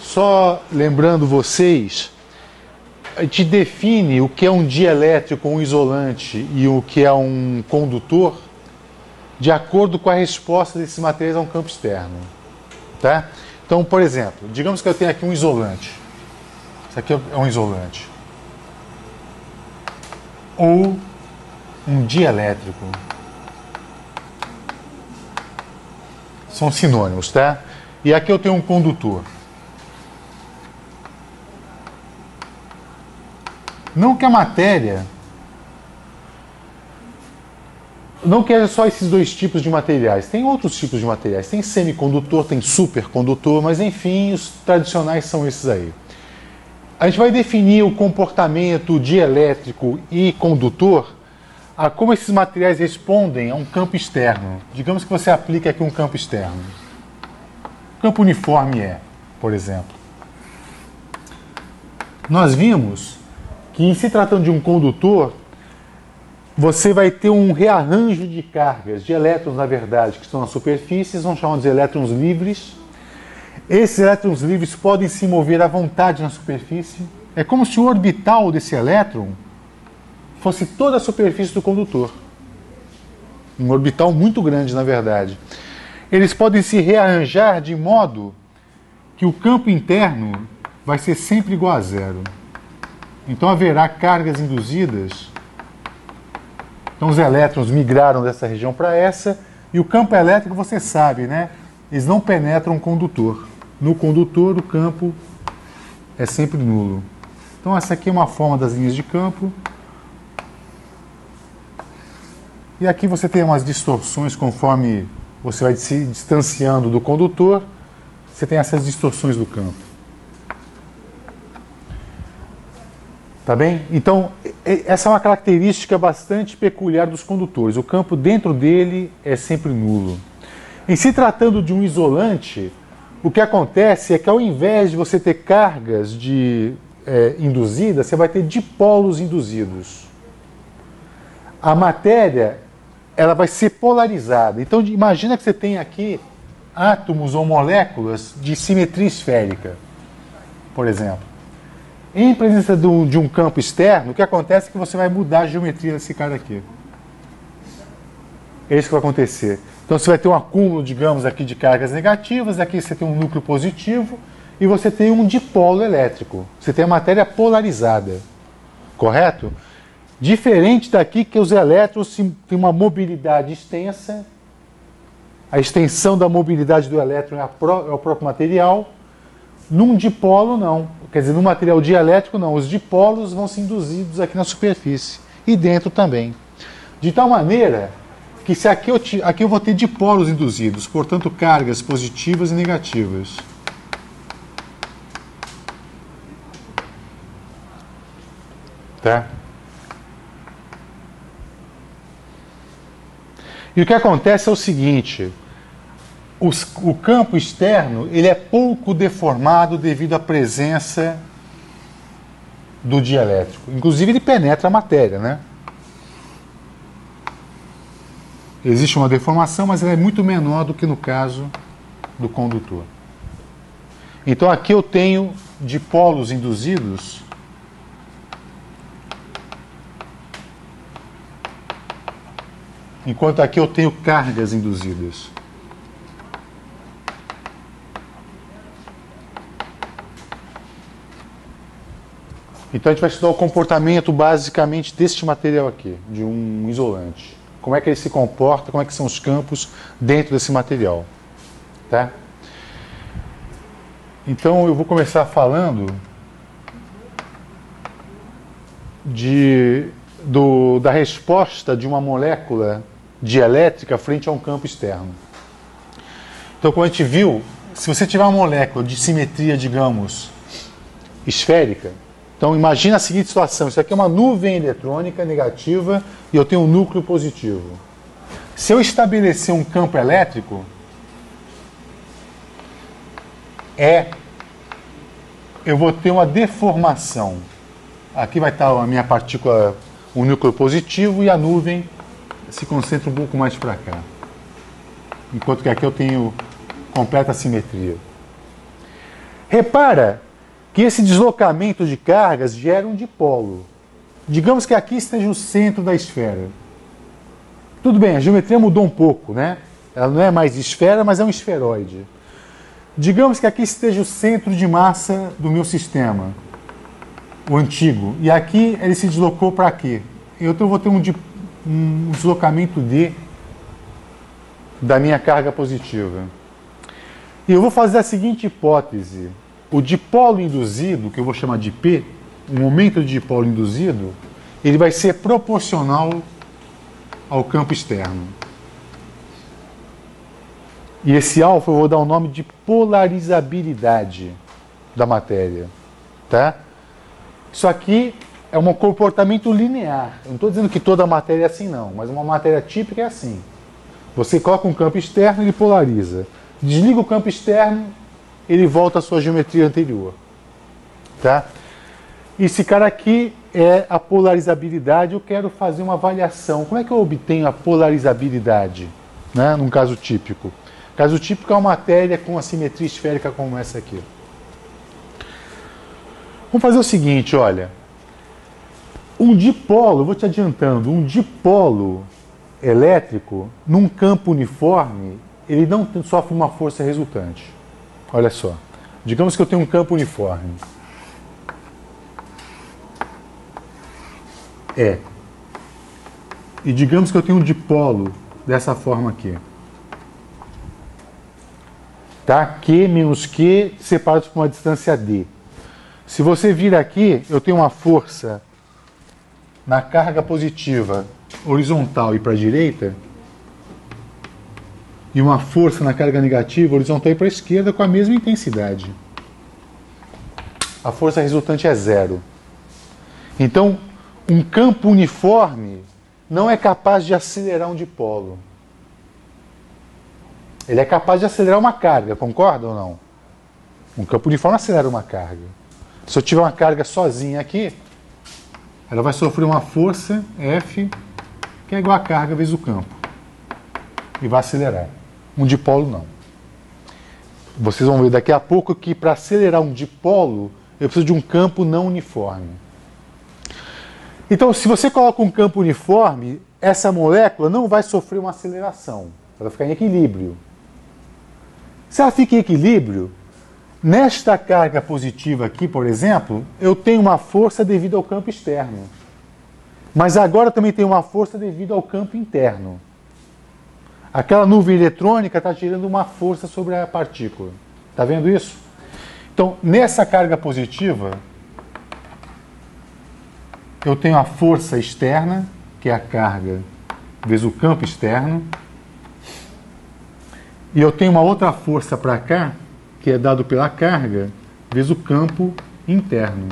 Só lembrando vocês, a gente define o que é um dielétrico, um isolante e o que é um condutor de acordo com a resposta desses materiais a um campo externo. Tá? Então, por exemplo, digamos que eu tenho aqui um isolante. Isso aqui é um isolante. Ou um dielétrico. São sinônimos, tá? E aqui eu tenho um condutor. Não que a matéria... Não que haja só esses dois tipos de materiais. Tem outros tipos de materiais. Tem semicondutor, tem supercondutor, mas enfim, os tradicionais são esses aí. A gente vai definir o comportamento dielétrico e condutor a como esses materiais respondem a um campo externo. Digamos que você aplique aqui um campo externo. Campo uniforme é, por exemplo. Nós vimos que, em se tratando de um condutor, você vai ter um rearranjo de cargas, de elétrons, na verdade, que estão na superfície, são chamados de elétrons livres. Esses elétrons livres podem se mover à vontade na superfície. É como se o orbital desse elétron fosse toda a superfície do condutor. Um orbital muito grande, na verdade. Eles podem se rearranjar de modo que o campo interno vai ser sempre igual a zero. Então haverá cargas induzidas. Então os elétrons migraram dessa região para essa, e o campo elétrico, você sabe, né? Eles não penetram o condutor. No condutor, o campo é sempre nulo. Então essa aqui é uma forma das linhas de campo. E aqui você tem umas distorções conforme você vai se distanciando do condutor, você tem essas distorções do campo. Tá bem? Então, essa é uma característica bastante peculiar dos condutores. O campo dentro dele é sempre nulo. Em se tratando de um isolante, o que acontece é que ao invés de você ter cargas induzidas, você vai ter dipolos induzidos. A matéria, ela vai ser polarizada. Então, imagina que você tem aqui átomos ou moléculas de simetria esférica, por exemplo. Em presença de um campo externo, o que acontece é que você vai mudar a geometria desse cara aqui. É isso que vai acontecer. Então você vai ter um acúmulo, digamos, aqui de cargas negativas, aqui você tem um núcleo positivo e você tem um dipolo elétrico. Você tem a matéria polarizada. Correto? Diferente daqui que os elétrons têm uma mobilidade extensa. A extensão da mobilidade do elétron é o próprio material. Num dipolo, não. Quer dizer, no material dielétrico, não. Os dipolos vão ser induzidos aqui na superfície. E dentro também. De tal maneira que se aqui eu vou ter dipolos induzidos, portanto, cargas positivas e negativas. Tá? E o que acontece é o seguinte... O campo externo ele é pouco deformado devido à presença do dielétrico. Inclusive ele penetra a matéria, né? Existe uma deformação, mas ela é muito menor do que no caso do condutor. Então aqui eu tenho dipolos induzidos enquanto aqui eu tenho cargas induzidas. Então a gente vai estudar o comportamento basicamente deste material aqui, de um isolante. Como é que ele se comporta, como é que são os campos dentro desse material. Tá? Então eu vou começar falando da resposta de uma molécula dielétrica frente a um campo externo. Então, como a gente viu, se você tiver uma molécula de simetria, digamos, esférica, então imagina a seguinte situação, isso aqui é uma nuvem eletrônica negativa e eu tenho um núcleo positivo. Se eu estabelecer um campo elétrico, eu vou ter uma deformação. aqui vai estar a minha partícula, o núcleo positivo, e a nuvem se concentra um pouco mais para cá. Enquanto que aqui eu tenho completa simetria. Repara que esse deslocamento de cargas gera um dipolo. Digamos que aqui esteja o centro da esfera. Tudo bem, a geometria mudou um pouco, né? Ela não é mais esfera, mas é um esferoide. Digamos que aqui esteja o centro de massa do meu sistema, o antigo. E aqui ele se deslocou para quê? Eu vou ter um deslocamento D da minha carga positiva. E eu vou fazer a seguinte hipótese. O dipolo induzido, que eu vou chamar de P, o momento de dipolo induzido, ele vai ser proporcional ao campo externo. E esse alfa eu vou dar o nome de polarizabilidade da matéria. Tá? Isso aqui é um comportamento linear. Eu não estou dizendo que toda matéria é assim, não, mas uma matéria típica é assim. Você coloca um campo externo e ele polariza. Desliga o campo externo, ele volta à sua geometria anterior. Tá? Esse cara aqui é a polarizabilidade. Eu quero fazer uma avaliação. Como é que eu obtenho a polarizabilidade, né, num caso típico? Caso típico é uma matéria com a simetria esférica como essa aqui. Vamos fazer o seguinte, olha. Um dipolo, vou te adiantando, um dipolo elétrico, num campo uniforme, ele não sofre uma força resultante. Olha só. Digamos que eu tenho um campo uniforme. E digamos que eu tenho um dipolo dessa forma aqui. Tá? Q menos Q separados por uma distância D. Se você vir aqui, eu tenho uma força na carga positiva horizontal e para a direita, e uma força na carga negativa horizontal e para a esquerda com a mesma intensidade. A força resultante é zero. Então, um campo uniforme não é capaz de acelerar um dipolo. Ele é capaz de acelerar uma carga, concorda ou não? Um campo uniforme acelera uma carga. Se eu tiver uma carga sozinha aqui, ela vai sofrer uma força F, que é igual a carga vezes o campo. E vai acelerar. Um dipolo não. Vocês vão ver daqui a pouco que para acelerar um dipolo, eu preciso de um campo não uniforme. Então, se você coloca um campo uniforme, essa molécula não vai sofrer uma aceleração. Ela vai ficar em equilíbrio. Se ela fica em equilíbrio, nesta carga positiva aqui, por exemplo, eu tenho uma força devido ao campo externo. Mas agora também tenho uma força devido ao campo interno. Aquela nuvem eletrônica está gerando uma força sobre a partícula. Está vendo isso? Então, nessa carga positiva, eu tenho a força externa, que é a carga vezes o campo externo. E eu tenho uma outra força para cá, que é dado pela carga, vezes o campo interno.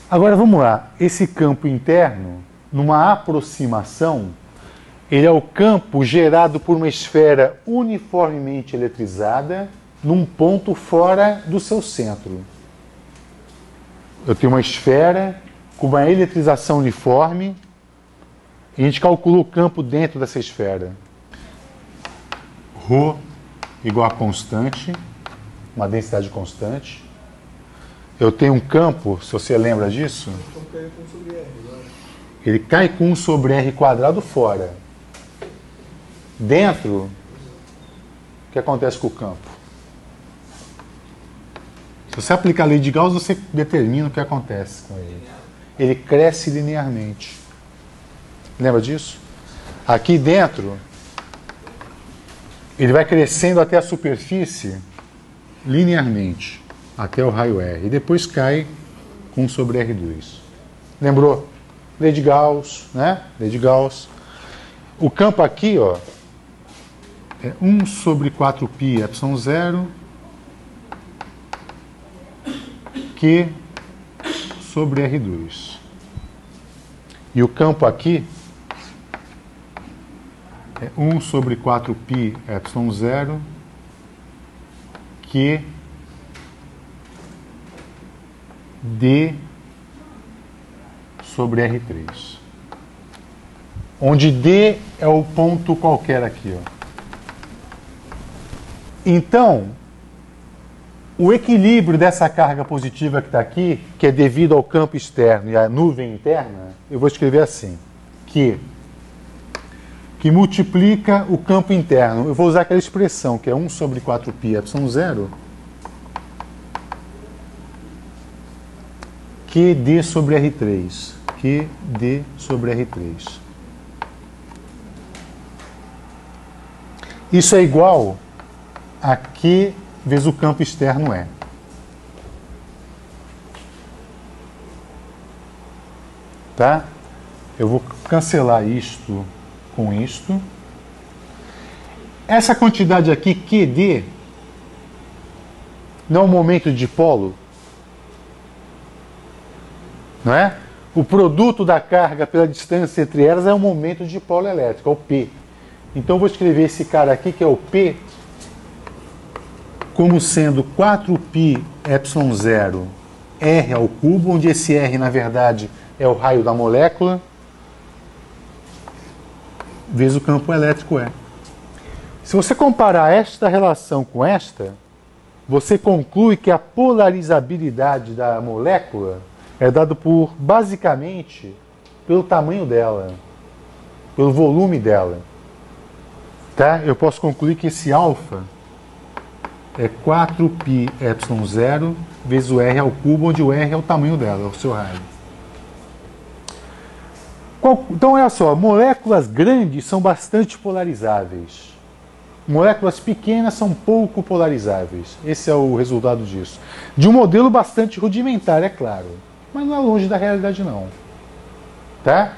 Agora vamos lá. Esse campo interno, numa aproximação, ele é o campo gerado por uma esfera uniformemente eletrizada num ponto fora do seu centro. Eu tenho uma esfera com uma eletrização uniforme e a gente calcula o campo dentro dessa esfera. Ρ igual a constante, uma densidade constante. Eu tenho um campo, se você lembra disso, ele cai com 1 sobre R quadrado fora. Dentro, o que acontece com o campo? Se você aplicar a lei de Gauss, você determina o que acontece com ele. Ele cresce linearmente. Lembra disso? Aqui dentro, ele vai crescendo até a superfície linearmente, até o raio R. E depois cai com 1 sobre R2. Lembrou? Lei de Gauss, né? Lei de Gauss. O campo aqui, ó, é 1 sobre 4π epsilon 0 Q sobre R2. E o campo aqui é 1 sobre 4π epsilon 0 Q D sobre R3. Onde D é o ponto qualquer aqui, ó. Então, o equilíbrio dessa carga positiva que está aqui, que é devido ao campo externo e à nuvem interna, eu vou escrever assim, que multiplica o campo interno. Eu vou usar aquela expressão, que é 1 sobre 4π epsilon 0, QD sobre R3. QD sobre R3. Isso é igual a Q vezes o campo externo E. Tá? Eu vou cancelar isto com isto. Essa quantidade aqui, QD, não é um momento de dipolo? Não é? O produto da carga pela distância entre elas é um momento de dipolo elétrico, é o P. Então eu vou escrever esse cara aqui, que é o P, como sendo 4π epsilon 0 R ao cubo, onde esse R, na verdade, é o raio da molécula, vezes o campo elétrico E. Se você comparar esta relação com esta, você conclui que a polarizabilidade da molécula é dada por, basicamente, pelo tamanho dela, pelo volume dela. Tá? Eu posso concluir que esse alfa é 4π epsilon 0 vezes o R ao cubo, onde o R é o tamanho dela, é o seu raio. Então, olha só, moléculas grandes são bastante polarizáveis. Moléculas pequenas são pouco polarizáveis. Esse é o resultado disso. De um modelo bastante rudimentar, é claro. Mas não é longe da realidade, não. Tá?